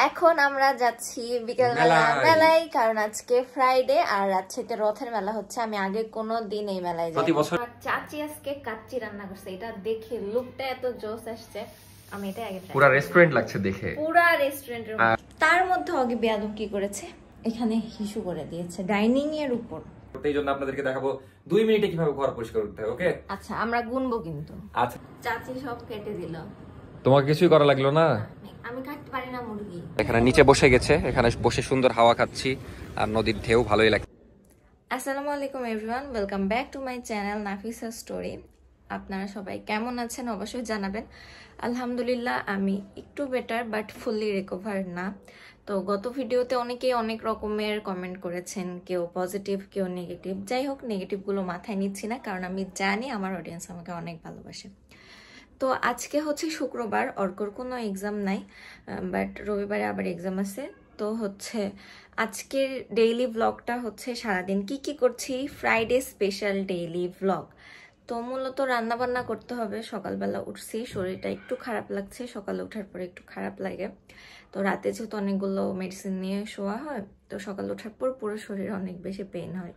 এখন আমরা যাচ্ছি বিকেল মেলায়, কারণ আজকে ফ্রাইডে আর রাজশাহীতে রথের মেলা হচ্ছে। আমি আগে কোনো দিন এই মেলায় যাই। চাচি আজকে কাচ্চি রান্না করছে, এটা দেখে লুকটা এত জোস আসছে। আমি এটা আগে পুরো রেস্টুরেন্ট লাগছে দেখে, পুরো রেস্টুরেন্টের। তার মধ্যে আগে বেয়াদব কি করেছে, এখানে হিসু করে দিয়েছে ডাইনিং এর উপর। এই জন্য আপনাদেরকে দেখাবো 2 মিনিটে কিভাবে ঘর পরিষ্কার করতে হয়। ওকে আচ্ছা, আমরা গুনবো কিন্তু। আচ্ছা, চাচি সব কেটে দিল, তোমাকে কিছুই করা লাগলো না। আমি কাটতে পারি না মুরগি। এখানে নিচে বসে গেছে, এখানে বসে সুন্দর হাওয়া খাচ্ছি আর নদীর ঢেউ ভালোই লাগছে। আসসালামু আলাইকুম everyone, welcome back to my channel Nafisa story. আপনারা সবাই কেমন আছেন অবশ্যই জানাবেন। আলহামদুলিল্লাহ আমি একটু বেটার, বাট ফুললি রিকভার না। তো গত ভিডিওতে অনেকেই অনেক রকমের কমেন্ট করেছেন, কেউ পজিটিভ কেউ নেগেটিভ। যাই হোক, নেগেটিভগুলো মাথায় নিচ্ছি না, কারণ আমি জানি আমার অডিয়েন্স আমাকে অনেক ভালোবাসে। তো আজকে হচ্ছে শুক্রবার, অর্কর কোনো এক্সাম নাই, বাট রবিবারে আবার এক্সাম আছে। তো হচ্ছে আজকের ডেইলি ব্লগটা হচ্ছে সারাদিন কি কি করছি, ফ্রাইডে স্পেশাল ডেইলি ব্লগ। তো মূলত রান্না বান্না করতে হবে। সকালবেলা উঠছি, শরীরটা একটু খারাপ লাগছে, সকালে ওঠার পরে একটু খারাপ লাগে। তো রাতে যেহেতু অনেকগুলো মেডিসিন নিয়ে শোয়া হয়, তো সকালে ওঠার পর পুরো শরীর অনেক বেশি পেইন হয়।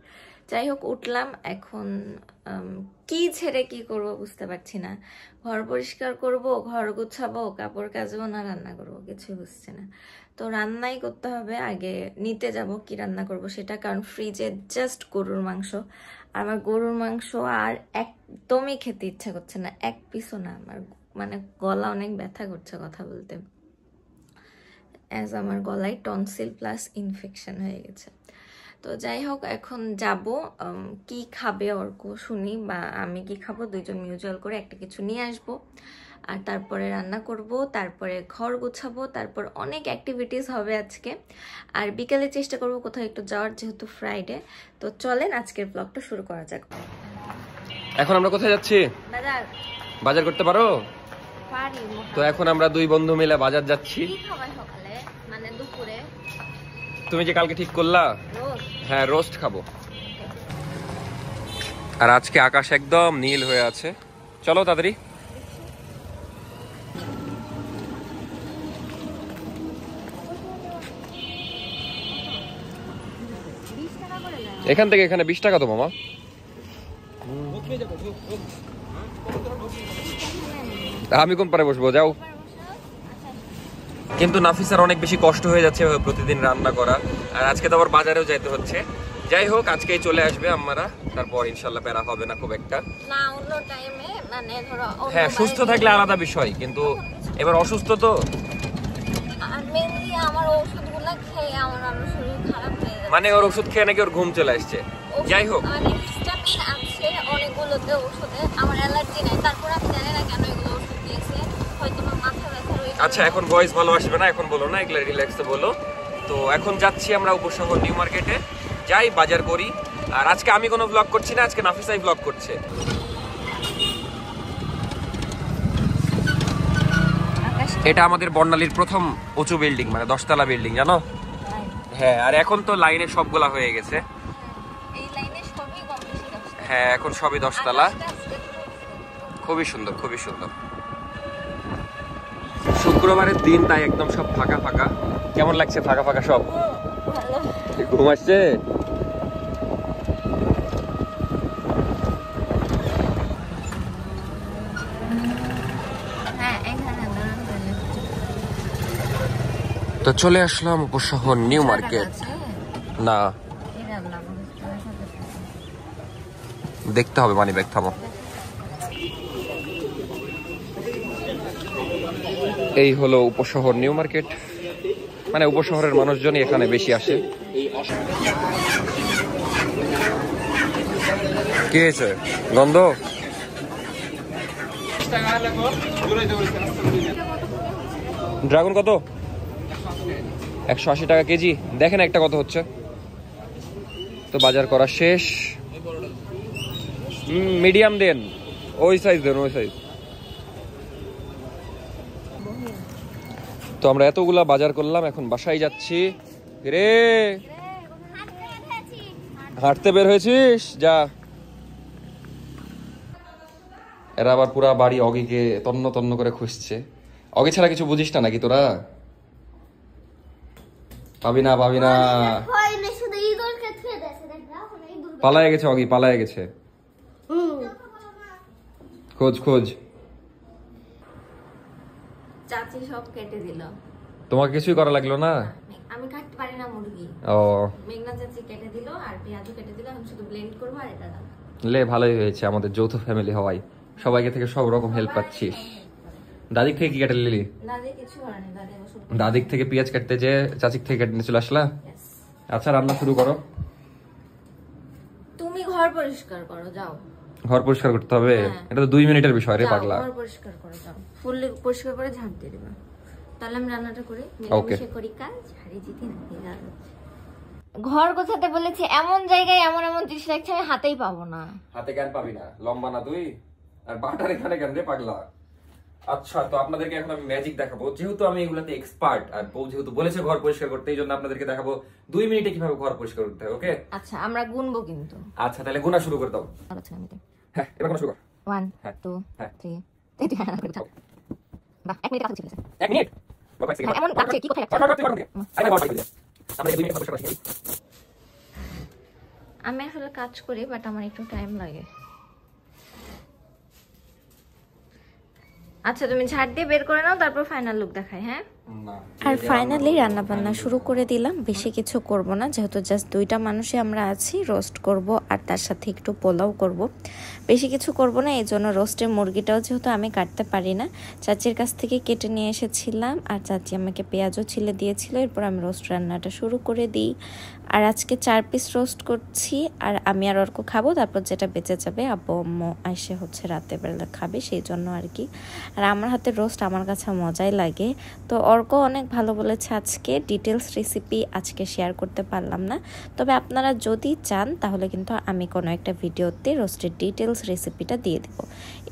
যাই হোক, উঠলাম। এখন কি ছেড়ে কি করব বুঝতে পারছি না। ঘর পরিষ্কার করব, ঘর গুছাবো, কাপড় কাচবো, না রান্না করবো, কিছুই বুঝছি না। তো রান্নাই করতে হবে। আগে নিতে যাব কি রান্না করব সেটা, কারণ ফ্রিজে জাস্ট গরুর মাংস। আমার গরুর মাংস আর একদমই খেতে ইচ্ছা করছে না, এক পিসও না। আমার মানে গলা অনেক ব্যথা করছে কথা বলতে, আমার গলায় টনসিল প্লাস ইনফেকশন হয়ে গেছে। তো যাই হোক, এখন যাব। কি খাবে অর্ক শুনি, বা আমি কি খাবো, দুইজন মিউচুয়াল করে একটা কিছু নিয়ে আসবো। আর তারপরে রান্না করব, তারপরে ঘর গুছাবো, তারপর অনেক অ্যাক্টিভিটিস হবে আজকে। আর বিকেলে চেষ্টা করব কোথাও একটু যাওয়ার, যেহেতু ফ্রাইডে। তো চলেন আজকের ব্লগটা শুরু করা যাক। এখন আমরা কোথায় যাচ্ছি? বাজার। বাজার করতে পারো? পারি। তো এখন আমরা দুই বন্ধু মিলে বাজার যাচ্ছি। কি খাবে সকালে, মানে দুপুরে? তুমি যে কালকে ঠিক করলা, হ্যাঁ রোস্ট খাবো। আর আজকে আকাশ একদম নীল হয়ে আছে। চলো তাড়াতাড়ি। এখান থেকে এখানে 20 টাকা তো মামা। আমি কোন পারে বসবো, যাও। কিন্তু নাফিসার অনেক বেশি কষ্ট হয়ে যাচ্ছে প্রতিদিন রান্না করা, আর আজকে তো আবার বাজারেও যাইতে হচ্ছে। যাই হোক, আজকেই চলে আসবে আমরা, তারপর ইনশাল্লাহ প্যারা হবে না খুব একটা। না, অন্য টাইমে মানে ধরো হ্যাঁ, সুস্থ থাকলে আলাদা বিষয়, কিন্তু এবার অসুস্থ তো। আর মেইনলি আমার ওষুধগুলো খেয়ে আমার শরীর খারাপ হয়ে যাচ্ছে। মানে ওর ওষুধ খেয়ে নাকি ওর ঘুম চলে আসছে। যাই হোক, মানে হিস্টামিন আছে অনেকগুলোতে ওষুধে, আমার অ্যালার্জি নাই, তারপর আমি জানি না কেন এগুলো ওষুধ দিয়েছে, হয়তো আমার মাথা ব্যথা রয়েছে। আচ্ছা এখন ভয়েস ভালো আসবে না, এখন বলো না, এগুলো রিল্যাক্সে বলো। তো এখন যাচ্ছি আমরা উপশহর নিউ মার্কেটে, যাই বাজার করি। আর আজকে আমি কোনো ব্লগ করছি না, আজকে নাফিসাই ব্লগ করছে। এটা আমাদের বর্ণালীর প্রথম উঁচু বিল্ডিং, মানে 10 তলা বিল্ডিং, জানো? হ্যাঁ, আর এখন তো লাইনে সবগুলা হয়ে গেছে। হ্যাঁ, এখন সবই 10 তলা। খুবই সুন্দর, খুবই সুন্দর। শুক্রবারের দিন, তাই একদম সব ফাঁকা ফাঁকা। কেমন লাগছে ফাঁকা ফাঁকা সব? ঘুম আসছে? তো চলে আসলাম উপশহর নিউ মার্কেট। না, দেখতে হবে, মানি ব্যাগ থামো। এই হলো উপশহর নিউ মার্কেট, মানে উপশহরের মানুষজনই এখানে বেশি আসে। কি হয়েছে, গন্ধ? ড্রাগন কত? 180 টাকা কেজি। দেখেন একটা কত হচ্ছে। তো বাজার করা শেষ। মিডিয়াম দেন, ওই সাইজ দেন, ওই সাইজ। তো আমরা এতগুলা বাজার করলাম, এখন বাসায় যাচ্ছি। রে, হাঁটতে বের হয়েছিস? যা। এরা আবার পুরা বাড়ি অগিকে তন্ন তন্ন করে খুঁজছে। অগি ছাড়া কিছু বুঝিস না নাকি তোরা? পাবি না পালায় গেছে অগি, পালায় গেছে। খোঁজ চাচি সব কেটে দিল। তোমাকে কিছুই করা লাগলো না? আমি কাটতে পারি না মুরগি। ও, মেঘনা চাচি কেটে দিল আর পেঁয়াজও কেটে দিল, আমি শুধু ব্লেন্ড করবো আর এটা রান্না। লে, ভালোই হয়েছে, আমাদের যৌথ ফ্যামিলি হওয়ায় সবাইকে থেকে সব রকম হেল্প পাচ্ছিস। দাদিক থেকে কি কেটে নিলি? দাদি কিছু করেনি, দাদি ওষুধ। দাদিক থেকে পেঁয়াজ কাটতে যে চাচিক থেকে কেটে নিয়ে চলে আসলা? আচ্ছা, রান্না শুরু করো। তুমি ঘর পরিষ্কার করো, যাও। ঘর পরিষ্কার করতে হবে? এটা তো 2 মিনিটের বিষয় রে পাগলা। ঘর পরিষ্কার করো, যাও। ফুললি পরিষ্কার করে ঝাড় দিয়ে দিবা। তাহলে আমি রান্নাটা করি, মিলেমিশে করি কাজ, হারিয়ে জিতে না। ঘর গোছাতে বলেছি, এমন জায়গায় এমন জিনিস রাখছে আমি হাতেই পাবো না। হাতে কেন পাবি না? লম্বা না তুই? আর বাটার এখানে কেন রে পাগলা? আচ্ছা, তো আপনাদেরকে এখন আমি ম্যাজিক দেখাবো, যেহেতু আমি এগুলাতে এক্সপার্ট আর বউ যেহেতু বলেছে ঘর পরিষ্কার করতে, এই জন্য আপনাদেরকে দেখাবো 2 মিনিটে কিভাবে ঘর পরিষ্কার করতে হয়। ওকে? আচ্ছা, আমরা গুনবো কিন্তু। আচ্ছা, তাহলে গোনা শুরু করে দাও। আচ্ছা, আমি তো হ্যাঁ, এবার গোনা শুরু কর। 1 2 3 বাহ, 1 মিনিট কাজ ছিল। 1 মিনিট বাবা, এমন লাগছে কি কোথায় আমি আসলে কাজ করি, বাট আমার একটু টাইম লাগে। আচ্ছা, তুমি ঝাড় দিয়ে বের করে নাও, তারপর ফাইনাল লুক দেখাই। হ্যাঁ, আর ফাইনালি রান্না বান্না শুরু করে দিলাম। বেশি কিছু করব না, যেহেতু জাস্ট 2টা মানুষই আমরা আছি। রোস্ট করব আর তার সাথে একটু পোলাও করব। বেশি কিছু করব না, এই জন্য রোস্টের মুরগিটাও যেহেতু আমি কাটতে পারি না, চাচির কাছ থেকে কেটে নিয়ে এসেছিলাম। আর চাচি আমাকে পেঁয়াজও ছিলে দিয়েছিল। এরপর আমি রোস্ট রান্নাটা শুরু করে দিই। আর আজকে 4 পিস রোস্ট করছি, আর আমি আর অর্ক খাবো। তারপর যেটা বেঁচে যাবে আব্বু আম্মু এসে রাতের বেলা খাবে, সেই জন্য আর কি। আর আমার হাতে রোস্ট আমার কাছে মজাই লাগে। তো অর্ক অনেক ভালো বলেছে। আজকে ডিটেলস রেসিপি আজকে শেয়ার করতে পারলাম না, তবে আপনারা যদি চান তাহলে কিন্তু আমি কোনো একটা ভিডিওতে রোস্টের ডিটেলস রেসিপিটা দিয়ে দেব।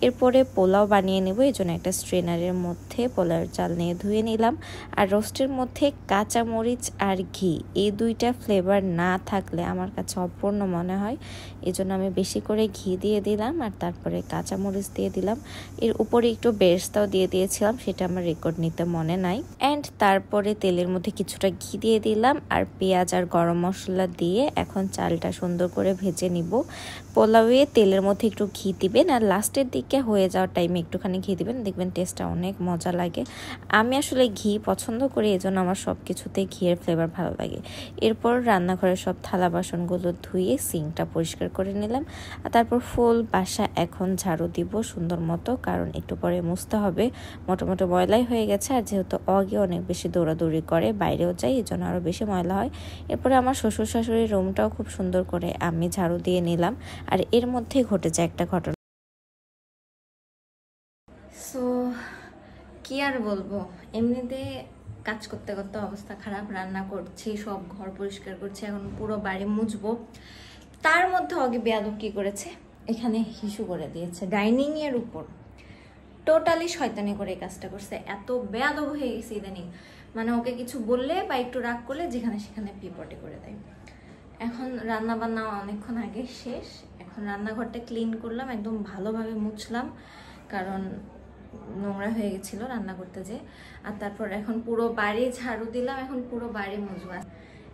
এরপরে পোলাও বানিয়ে নেব, এই জন্য একটা স্ট্রেনারের মধ্যে পোলাওয়ের চাল নিয়ে ধুয়ে নিলাম। আর রোস্টের মধ্যে কাঁচামরিচ আর ঘি, এই 2টা ফ্লেভার না থাকলে আমার কাছে অপূর্ণ মনে হয়। এই জন্য আমি বেশি করে ঘি দিয়ে দিলাম, আর তারপরে কাঁচামরিচ দিয়ে দিলাম। এর উপরে একটু বেরেস্তাও দিয়ে দিয়েছিলাম, সেটা আমার রেকর্ড নিতে মনে নাই। অ্যান্ড তারপরে তেলের মধ্যে কিছুটা ঘি দিয়ে দিলাম, আর পেঁয়াজ আর গরম মশলা দিয়ে এখন চালটা সুন্দর করে ভেজে নিব। পোলাওয়ে তেলের মধ্যে একটু ঘি দিবেন, আর লাস্টের দিকে হয়ে যাওয়ার টাইমে একটুখানি ঘি দিবেন, দেখবেন টেস্টটা অনেক মজা লাগে। আমি আসলে ঘি পছন্দ করি, এই জন্য আমার সব কিছুতে ঘিয়ের ফ্লেভার ভালো লাগে। এরপর রান্নাঘরের সব থালা বাসনগুলো ধুয়ে সিঙ্কটা পরিষ্কার করে নিলাম। আর তারপর ফুল বাসা এখন ঝাড়ু দিব সুন্দর মতো, কারণ একটু পরে মুছতে হবে। মোটামুটি ময়লাই হয়ে গেছে, আর যেহেতু অগে অনেক বেশি দৌড়াদৌড়ি করে, বাইরেও যাই, এই জন্য আরও বেশি ময়লা হয়। এরপরে আমার শ্বশুর শাশুড়ির রুমটাও খুব সুন্দর করে আমি ঝাড়ু দিয়ে নিলাম। আর এর মধ্যে ঘটে যায় একটা ঘটনা। সো কি আর বলবো, এমনিতে কাজ করতে করতে অবস্থা খারাপ। রান্না করছি, সব ঘর পরিষ্কার করছি, এখন পুরো বাড়ি মুছবো। তার মধ্যে অগে বেয়াদব কি করেছে, এখানে হিসু করে দিয়েছে ডাইনিং এর উপর। টোটালি শয়তানি করে এই কাজটা করছে। এত বেয়াদব হয়ে গেছে ইদানিং, মানে ওকে কিছু বললে বা একটু রাগ করলে যেখানে সেখানে পিপটে করে দেয়। এখন রান্না বান্না অনেকক্ষণ আগে শেষ। এখন রান্নাঘরটা ক্লিন করলাম, একদম ভালোভাবে মুছলাম, কারণ নোংরা হয়ে গেছিল রান্না করতে যে। আর তারপর এখন পুরো বাড়ি ঝাড়ু দিলাম, এখন পুরো বাড়ি মুছবো।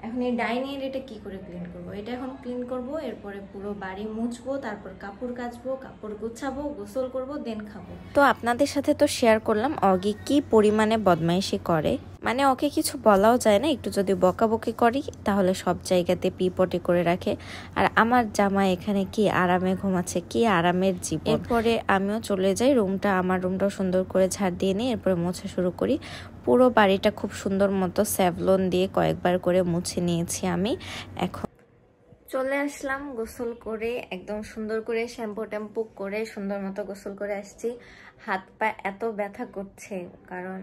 এখন এই ডাইনিং এটা কি করে ক্লিন করব, এটা এখন ক্লিন করব। এরপরে পুরো বাড়ি মুছবো, তারপর কাপড় কাচবো, কাপড় গুছাবো, গোসল করব, দেন খাবো। তো আপনাদের সাথে তো শেয়ার করলাম অগি কি পরিমাণে বদমাইশি করে। মানে ওকে কিছু বলাও যায় না, একটু যদি বকাবকি করি তাহলে সব জায়গাতে পিপটি করে রাখে। আর আমার জামা এখানে কি আরামে ঘুমাচ্ছে, কি আরামের জীবন। এরপরে আমিও চলে যাই রুমটা, আমার রুমটাও সুন্দর করে ঝাড় দিয়ে নিই। এরপরে মোছা শুরু করি। পুরো বাড়িটা খুব সুন্দর মতো স্যাভলন দিয়ে কয়েকবার করে মুছে নিয়েছি আমি। এখন চলে আসলাম গোসল করে, একদম সুন্দর করে শ্যাম্পু ট্যাম্পু করে সুন্দর মতো গোসল করে আসছি। হাত পা এত ব্যথা করছে, কারণ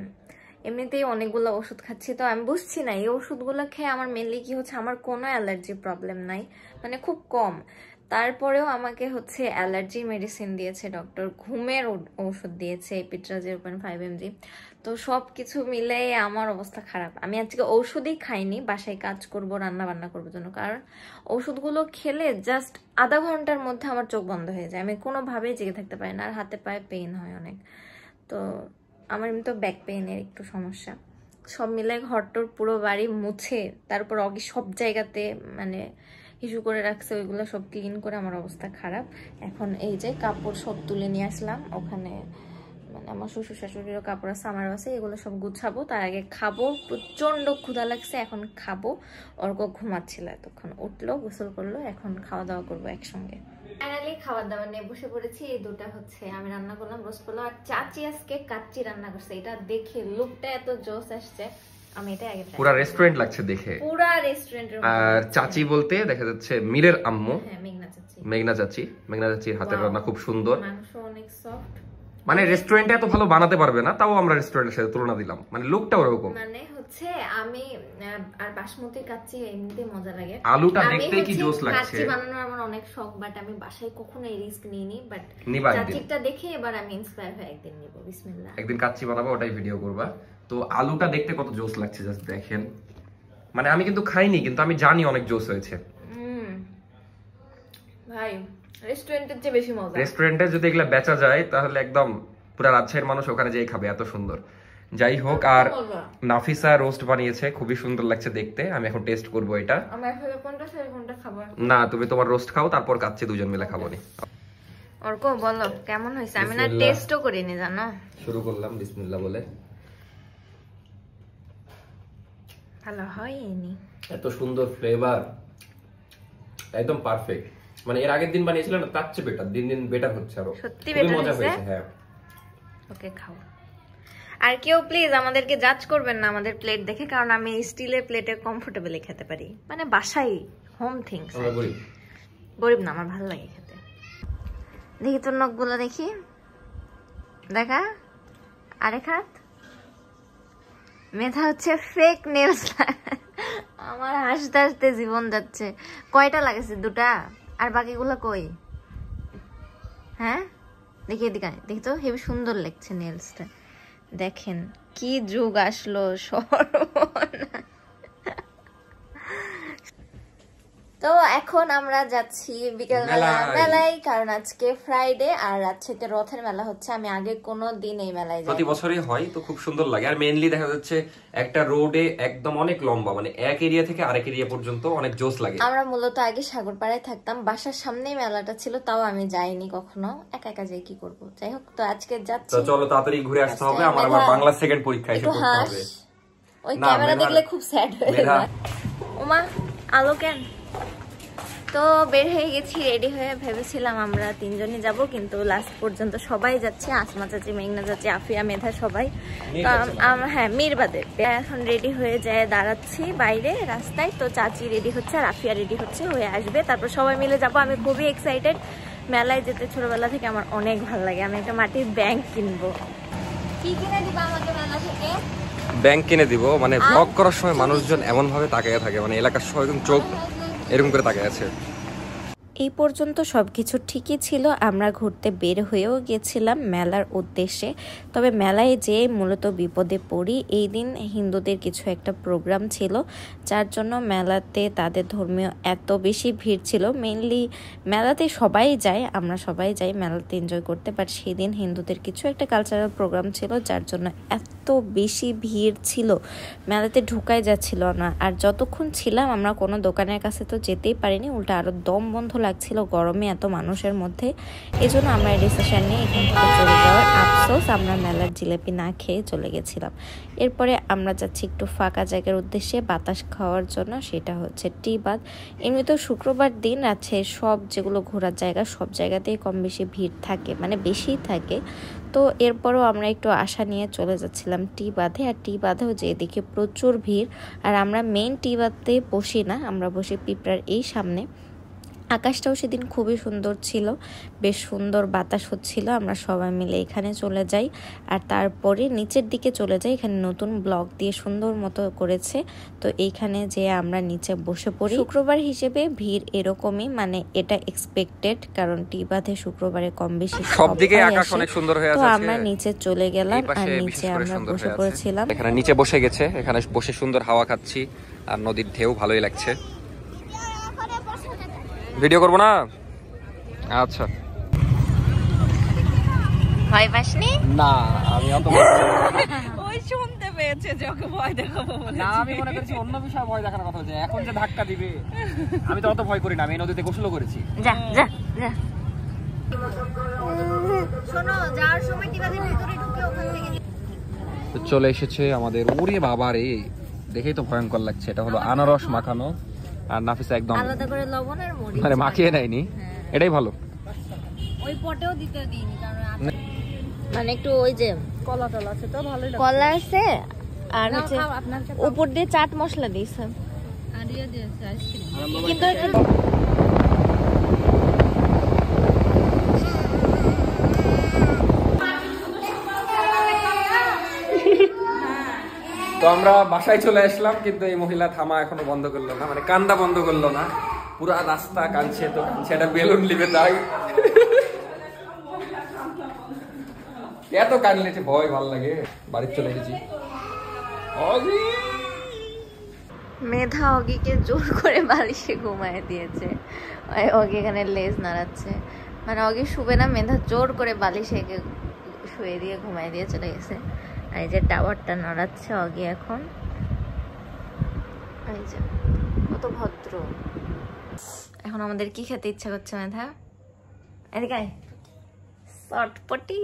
এমনিতেই অনেকগুলো ওষুধ খাচ্ছি। তো আমি বুঝছি না এই ওষুধগুলো খেয়ে আমার মেনলি কি হচ্ছে, আমার কোনো অ্যালার্জি প্রবলেম নাই, মানে খুব কম। তারপরেও আমাকে অ্যালার্জি মেডিসিন দিয়েছে ডক্টর, ঘুমের ওষুধ দিয়েছে এপিট্রা 0.5 mg। তো সব কিছু মিলে আমার অবস্থা খারাপ। আমি আজকে ওষুধই খাইনি, বাসায় কাজ করব, রান্না বান্না করবো জন্য, কারণ ওষুধগুলো খেলে জাস্ট আধা ঘন্টার মধ্যে আমার চোখ বন্ধ হয়ে যায়, আমি কোনোভাবেই জেগে থাকতে পারি না, আর হাতে পায়ে পেইন হয় অনেক। তো আমার এমনি তো ব্যাক পেইনের একটু সমস্যা, সব মিলে ঘরটোর পুরো বাড়ি মুছে তারপর অগি সব জায়গাতে মানে ইস্যু করে রাখছে, ওইগুলো সব ক্লিন করে আমার অবস্থা খারাপ। এখন এই যে কাপড় সব তুলে নিয়ে আসলাম, ওখানে মানে আমার শ্বশুর শাশুড়িরও কাপড় আছে, আমারও আছে, এগুলো সব গুছাবো। তার আগে খাবো, প্রচন্ড ক্ষুধা লাগছে, এখন খাবো। অর্ক ঘুমাচ্ছিল এতক্ষণ, উঠলো, গোসল করলো, এখন খাওয়া দাওয়া করবো একসঙ্গে। ফাইনালি খাবার দাবার নিয়ে বসে পড়েছি। এই দুটা হচ্ছে আমি রান্না করলাম, রোস্ট করলাম, আর চাচি আজকে কাচ্চি রান্না করছে। এটা দেখে লুকটা এত জোস আসছে, আমি এটা আগে পুরা রেস্টুরেন্ট লাগছে দেখে, পুরা রেস্টুরেন্টের। আর চাচি বলতে দেখা যাচ্ছে মীরের আম্মু, হ্যাঁ মেঘনা চাচি। মেঘনা চাচির হাতের রান্না খুব সুন্দর, মাংস অনেক সফট। মানে রেস্টুরেন্টে এত ভালো বানাতে পারবে না, তাও আমরা রেস্টুরেন্টের সাথে তুলনা দিলাম, মানে লুকটা ওরকম। মানে হচ্ছে আমি আর বাসমতি কাচ্চি এমনিতে মজা লাগে, আলুটা দেখতে কি জোস লাগছে। কাচ্চি বানানোর আমার অনেক শখ, বাট আমি বাসায় কখনো এই রিস্ক নিইনি, বাট নিবা চাচিটা দেখে এবার আমি ইন্সপায়ার হয়ে একদিন নিব। বিসমিল্লাহ, একদিন কাচ্চি বানাবো, ওটাই ভিডিও করবা। তো আলুটা দেখতে কত জোস লাগছে, জাস্ট দেখেন। মানে আমি কিন্তু খাইনি, কিন্তু আমি জানি অনেক জোস হয়েছে। ভাই রেস্টুরেন্টের চেয়ে বেশি মজা। রেস্টুরেন্টে যদি এগুলা বেচা যায় তাহলে একদম পুরো রাজশাহীর মানুষ ওখানে যেই খাবে, এত সুন্দর। যাই হোক, আর নাফিসা রোস্ট বানিয়েছে, খুবই সুন্দর লাগছে দেখতে। আমি এখন টেস্ট করব এটা। আমি আসলে কোনটা খাবো না, তুমি তোমার রোস্ট খাও, তারপর কাচ্চি দুজন মিলে খাবো নি। অর্ক বলো কেমন হয়েছে? আমি না টেস্টও করিনি, জানো। শুরু করলাম বিসমিল্লাহ বলে। ভালো হয়নি, এত সুন্দর ফ্লেভার, একদম পারফেক্ট। মানে এর আগের দিন বানিয়েছিলেন না, তার চেয়ে বেটার, দিন দিন বেটার হচ্ছে, আরো সত্যি বেটার মজা হয়েছে। হয়েছে। হ্যাঁ, ওকে খাও। আর কেউ প্লিজ আমাদেরকে জাজ করবেন না আমাদের প্লেট দেখে, কারণ আমি স্টিলের প্লেটে কমফোর্টেবলি খেতে পারি, মানে বাসায় হোম থিংস। গরিব না, আমার ভালো লাগে খেতে। দেখি তোর নখগুলো, দেখি, দেখা। আরেক হাত। মেধা হচ্ছে ফেক নেলস। আমার হাসতে হাসতে জীবন যাচ্ছে। কয়টা লাগেছে? দুটা। আর বাকিগুলো কই? হ্যাঁ দেখি, এদিকে দেখি তো, হেবি সুন্দর লাগছে নেলসটা। দেখেন কি যুগ আসলো, সর্বনাশ। তো এখন আমরা যাচ্ছি বিকেলবেলা মেলায়, কারণ আজকে ফ্রাইডে আর রাজশাহীতে রথের মেলা হচ্ছে। আমি আগে কোনো দিন এই মেলায় যাই, প্রতি বছরই হয়, তো খুব সুন্দর লাগে। আর মেইনলি দেখা যাচ্ছে একটা রোডে একদম অনেক লম্বা, মানে এক এরিয়া থেকে আরেক এরিয়া পর্যন্ত অনেক জোস লাগে। আমরা মূলত আগে সাগরপাড়ায় থাকতাম, বাসার সামনেই মেলাটা ছিল, তাও আমি যাইনি কখনো, একা একা যাই কি করব। যাই হোক, তো আজকে যাচ্ছি। তো চলো তাড়াতাড়ি ঘুরে আসতে হবে, আমার আবার বাংলা সেকেন্ড পরীক্ষা এসে পড়তে হবে। ওই ক্যামেরা দেখলে খুব স্যাড হয়ে যায়। ওমা আলো কেন? তো বের হয়ে গেছি রেডি হয়ে, ভেবেছিলাম আমরা তিনজনই যাব, কিন্তু লাস্ট পর্যন্ত সবাই যাচ্ছে, আসমা চাচি, মেঘনা চাচি, আফিয়া, মেধা, সবাই। হ্যাঁ, মিরবাদে। এখন রেডি হয়ে যায় দাঁড়াচ্ছি বাইরে রাস্তায়, তো চাচি রেডি হচ্ছে আর আফিয়া রেডি হচ্ছে, হয়ে আসবে, তারপর সবাই মিলে যাব। আমি খুবই এক্সাইটেড, মেলায় যেতে ছোটবেলা থেকে আমার অনেক ভালো লাগে। আমি একটা মাটির ব্যাংক কিনবো। কি কিনে দিবা আমাকে মেলা থেকে? ব্যাংক কিনে দিব। মানে ব্লগ করার সময় মানুষজন এমন ভাবে তাকিয়ে থাকে, মানে এলাকার সবাই চোখ এরকম করে তাকিয়ে আছে। এই পর্যন্ত সবকিছু ঠিকই ছিল। আমরা ঘুরতে বের হয়েও গেছিলাম মেলার উদ্দেশ্যে, তবে মেলায় যেয়ে মূলত বিপদে পড়ি। এই দিন হিন্দুদের কিছু একটা প্রোগ্রাম ছিল, যার জন্য মেলাতে তাদের ধর্মীয় এত বেশি ভিড় ছিল। মেইনলি মেলাতে সবাই যায়, আমরা সবাই যাই মেলাতে এনজয় করতে, বাট সেই দিন হিন্দুদের কিছু একটা কালচারাল প্রোগ্রাম ছিল, যার জন্য এত বেশি ভিড় ছিল, মেলাতে ঢুকাই যাচ্ছিল না। আর যতক্ষণ ছিলাম আমরা কোনো দোকানের কাছে তো যেতেই পারিনি, উল্টা আরও দম বন্ধ লাগছিল গরমে এত মানুষের মধ্যে। এই জন্য আমরা ডিসিশন নিয়ে এখান থেকে চলে যাওয়ার। আফসোস আমরা মেলার জিলাপি না খেয়ে চলে গেছিলাম। এরপরে আমরা যাচ্ছি একটু ফাঁকা জায়গার উদ্দেশ্যে বাতাস খাওয়ার জন্য, সেটা হচ্ছে টি বাঁধ। এমনিতে শুক্রবার দিন আছে সব যেগুলো ঘোরার জায়গা, সব জায়গাতেই কম বেশি ভিড় থাকে, মানে বেশিই থাকে। তো এরপরও আমরা একটু আশা নিয়ে চলে যাচ্ছিলাম টি বাঁধে। আর টি বাঁধেও যেদিকে প্রচুর ভিড়, আর আমরা মেইন টি বাঁধে বসি না, আমরা বসি পিঁপড়ার এই সামনে। আকাশটাও সেদিন খুবই সুন্দর ছিল, বেশ সুন্দর বাতাস হচ্ছিল। আমরা সবাই মিলে এখানে চলে যাই, আর তারপরে নিচের দিকে চলে যাই। এখানে নতুন ব্লক দিয়ে সুন্দর মতো করেছে, তো এইখানে যে আমরা নিচে বসে পড়ি। শুক্রবার হিসেবে ভিড় এরকমই, মানে এটা এক্সপেক্টেড, কারণ টি বাঁধে শুক্রবারে কম বেশি সব দিকে আকাশ অনেক সুন্দর হয়ে আছে। তো আমরা নিচে চলে গেলাম, আর নিচে আমরা বসে পড়েছিলাম। এখানে নিচে বসে গেছে, এখানে বসে সুন্দর হাওয়া খাচ্ছি, আর নদীর ঢেউ ভালোই লাগছে। ভিডিও করবো না? আচ্ছা, ভয় পাসনি? না আমি অত ওই শুনতে হয়েছে যে ওকে ভয় দেখাবো বলে। না আমি মনে করছি অন্য বিষয়ে ভয় দেখানোর কথা হচ্ছে, এখন যে ধাক্কা দিবে আমি তো অত ভয় করি না, আমি এই নদীতে গোসলও করেছি। যা যা যা। শোনো যাওয়ার সময় টিলাদের ভিতরে ঢুকে ওখান থেকে তো চলে এসেছে আমাদের, ওরে বাবা রে দেখেই তো ভয়ঙ্কর লাগছে। এটা হলো আনারস মাখানো, আর নাফিসা একদম আলাদা করে লবণ আর মরিচ মানে মাখিয়ে নেয়নি, এটাই ভালো। ওই পটেও দিতে দিইনি কারণ মানে একটু ওই যে কলা টলা আছে তো ভালোই লাগে, কলা আছে আর হচ্ছে উপর দিয়ে চাট মশলা দিয়েছে আর ইয়ে দিয়েছে আইসক্রিম, কিন্তু তো আমরা বাসায় চলে আসলাম, কিন্তু এই মহিলা থামা এখনো বন্ধ করলো না, মানে কান্দা বন্ধ করলো না, পুরা রাস্তা কাঁদছে। তো কাঁদছে, একটা বেলুন নিবে তাই এত কাঁদলে ভয় ভালো লাগে। বাড়ি চলে এসেছি। মেধা অগিকে জোর করে বালিশে ঘুমায় দিয়েছে, অগি এখানে লেজ নাড়াচ্ছে, মানে অগি শুবে না, মেধা জোর করে বালিশে শুয়ে দিয়ে ঘুমায় দিয়ে চলে গেছে। আর এই যে টাওয়ারটা নাড়াচ্ছে অগি এখন, এই যে কত ভদ্র। এখন আমাদের কি খেতে ইচ্ছা করছে মেধা? এদিকে চটপটি।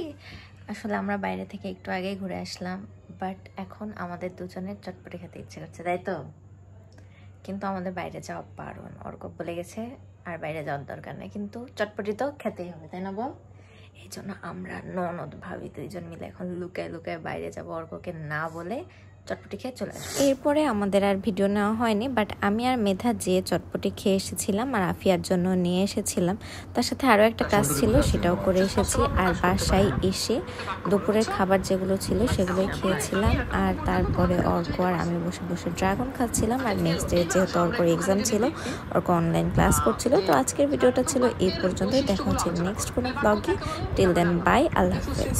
আসলে আমরা বাইরে থেকে একটু আগে ঘুরে আসলাম, বাট এখন আমাদের দুজনের চটপটি খেতে ইচ্ছে করছে, তাই তো? কিন্তু আমাদের বাইরে যাওয়া বারণ, অর্ক বলে গেছে আর বাইরে যাওয়ার দরকার নেই, কিন্তু চটপটি তো খেতেই হবে, তাই না বল? এই জন্য আমরা ননদ ভাবি দুইজন মিলে এখন লুকায় লুকায় বাইরে যাবো, অর্ককে না বলে চটপটি খেয়ে চলে আসবো। এরপরে আমাদের আর ভিডিও নেওয়া হয়নি, বাট আমি আর মেধা যে চটপটি খেয়ে এসেছিলাম আর আফিয়ার জন্য নিয়ে এসেছিলাম, তার সাথে আরও একটা কাজ ছিল সেটাও করে এসেছি। আর বাসায় এসে দুপুরের খাবার যেগুলো ছিল সেগুলোই খেয়েছিলাম, আর তারপরে অর্ক আর আমি বসে বসে ড্রাগন খাচ্ছিলাম। আর নেক্সট ডে যেহেতু অর্কর এক্সাম ছিল, অর্ক অনলাইন ক্লাস করছিল। তো আজকের ভিডিওটা ছিল এই পর্যন্তই, দেখা হচ্ছে নেক্সট কোনো ব্লগে। টিল দেন বাই, আল্লাহ হাফেজ।